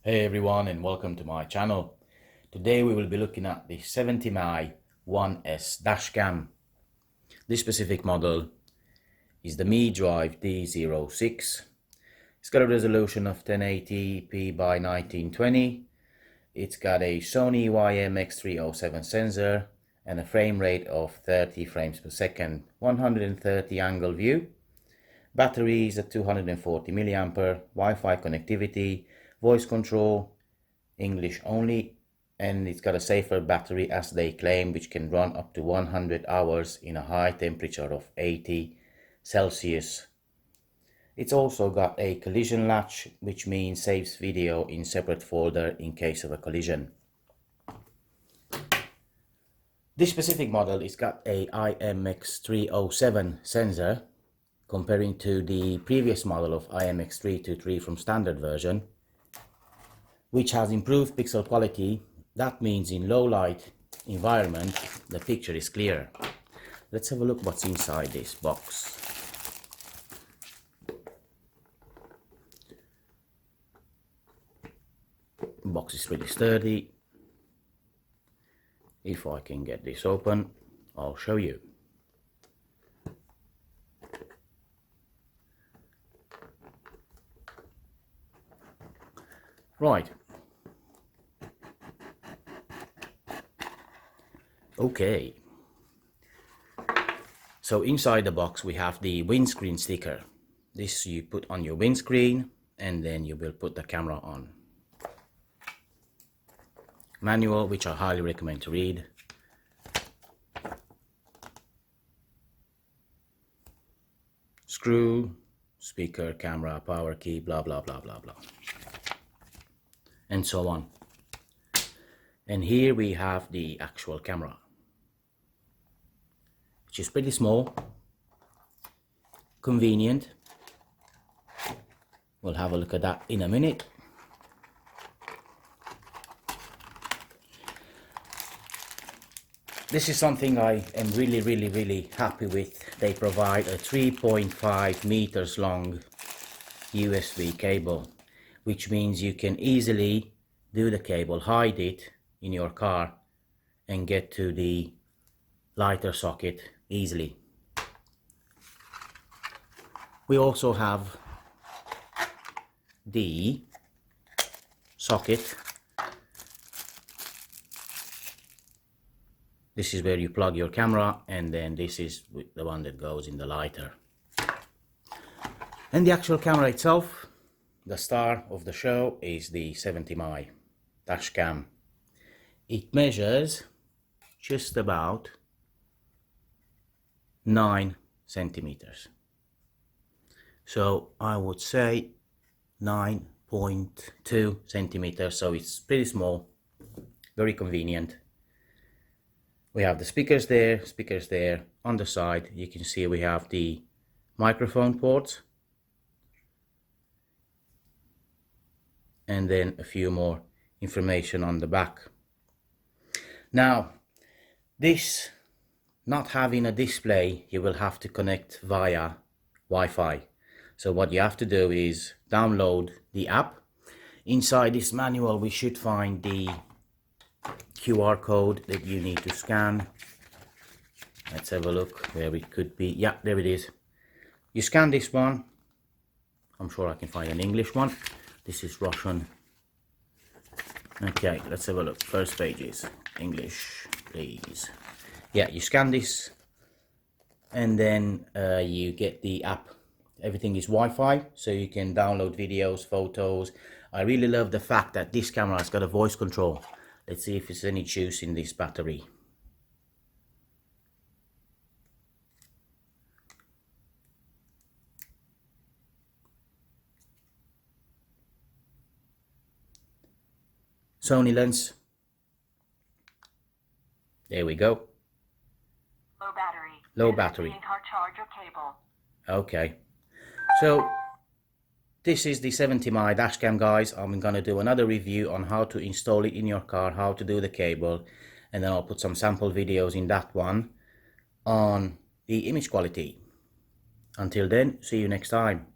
Hey everyone, and welcome to my channel. Today we will be looking at the 70 MAI 1S dashcam. This specific model is the MAI Drive D06. It's got a resolution of 1080p by 1920. It's got a Sony YMX307 sensor and a frame rate of 30 frames per second, 130 angle view. Battery is at 240 mAh, Wi-Fi connectivity, voice control, English only, and it's got a safer battery as they claim, which can run up to 100 hours in a high temperature of 80 Celsius. It's also got a collision latch, which means saves video in separate folder in case of a collision. This specific model is got a IMX307 sensor, comparing to the previous model of IMX323 from standard version, which has improved pixel quality. That means in low light environment the picture is clearer. Let's have a look what's inside this box. The box is pretty sturdy. If I can get this open, I'll show you. Right. Okay. So inside the box we have the windscreen sticker. This you put on your windscreen and then you will put the camera on. Manual, which I highly recommend to read. Screw, speaker, camera, power key, blah blah blah blah blah, and so on. And here we have the actual camera, which is pretty small, convenient. We'll have a look at that in a minute. This is something I am really happy with. They provide a 3.5 meters long USB cable, which means you can easily do the cable, hide it in your car and get to the lighter socket easily. We also have the socket. This is where you plug your camera, and then this is the one that goes in the lighter. And the actual camera itself, the star of the show, is the 70 MAI dashcam. It measures just about 9 centimeters. So I would say 9.2 centimeters, so it's pretty small, very convenient. We have the speakers there. On the side you can see we have the microphone ports, and then a few more information on the back. Now, this not having a display, you will have to connect via Wi-Fi. So what you have to do is download the app. Inside this manual we should find the QR code that you need to scan. Let's have a look where it could be. Yeah, there it is. You scan this one. I'm sure I can find an English one. This is Russian. Okay, let's have a look. First page is English, please. Yeah, you scan this and then you get the app. Everything is Wi-Fi, so you can download videos, photos. I really love the fact that this camera has got a voice control. Let's see if there's any juice in this battery. Sony lens. There we go. Low battery. Low battery. Charge or cable. Okay. So this is the 70 MAI dashcam, guys. I'm gonna do another review on how to install it in your car, how to do the cable, and then I'll put some sample videos in that one on the image quality. Until then, see you next time.